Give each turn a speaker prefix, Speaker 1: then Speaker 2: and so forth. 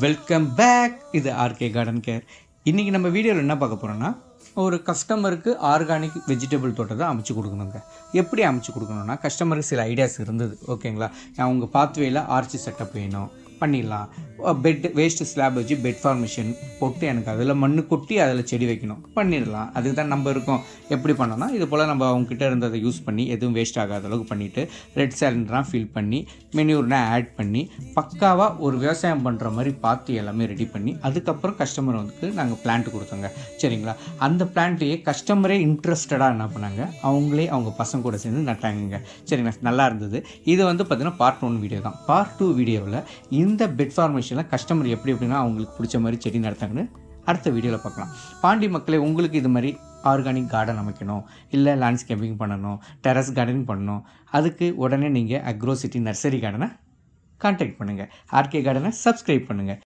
Speaker 1: Welcome back. இது RK garden care. இன்றைக்கி நம்ம வீடியோவில் என்ன பார்க்க போகிறோன்னா, ஒரு கஸ்டமருக்கு ஆர்கானிக் வெஜிடபிள் தோட்டத்தை அமைச்சு கொடுக்கணுங்க. எப்படி அமைச்சு கொடுக்கணுன்னா, கஸ்டமருக்கு சில ஐடியாஸ் இருந்தது. ஓகேங்களா, அவங்க பாத்வேயில் ஆர்ச்சி செட்டப் வேணும், பண்ணிடலாம். பெட் வேஸ்ட்டு ஸ்லாப் வச்சு பெட் ஃபார்மேஷன் போட்டு எனக்கு அதில் மண் கொட்டி அதில் செடி வைக்கணும், பண்ணிடலாம். அதுக்கு தான் நம்ம இருக்கோம். எப்படி பண்ணோன்னா, இது போல் நம்ம அவங்ககிட்ட இருந்ததை யூஸ் பண்ணி எதுவும் வேஸ்ட் ஆகாத அளவுக்கு பண்ணிவிட்டு ரெட் சாலண்ட்லாம் ஃபில் பண்ணி மெனியூர்னா ஆட் பண்ணி பக்காவாக ஒரு விவசாயம் பண்ணுற மாதிரி பார்த்து எல்லாமே ரெடி பண்ணி அதுக்கப்புறம் கஸ்டமர் வந்து நாங்கள் பிளான்ட் கொடுத்தோங்க. சரிங்களா, அந்த பிளான்ட்லேயே கஸ்டமரே இன்ட்ரெஸ்டடாக என்ன பண்ணாங்க, அவங்களே அவங்க பசங்க கூட சேர்ந்து நட்டாங்க. சரிங்களா, நல்லா இருந்தது. இது வந்து பார்த்திங்கன்னா பார்ட் 1 வீடியோ தான். பார்ட் 2 வீடியோவில் இந்த பெட் ஃபார்மேஷனில் கஸ்டமர் எப்படின்னா அவங்களுக்கு பிடிச்ச மாதிரி செடி நடத்தாங்கன்னு அடுத்த வீடியோவில் பார்க்கலாம். பாண்டி மக்களே, உங்களுக்கு இது மாதிரி ஆர்கானிக் கார்டன் அமைக்கணும், இல்லை லேண்ட்ஸ்கேப்பிங் பண்ணணும், டெரஸ் கார்டனிங் பண்ணணும், அதுக்கு உடனே நீங்கள் அக்ரோசிட்டி நர்சரி கார்டனை கான்டாக்ட் பண்ணுங்கள். ஆர்கே கார்டனை சப்ஸ்கிரைப் பண்ணுங்கள்.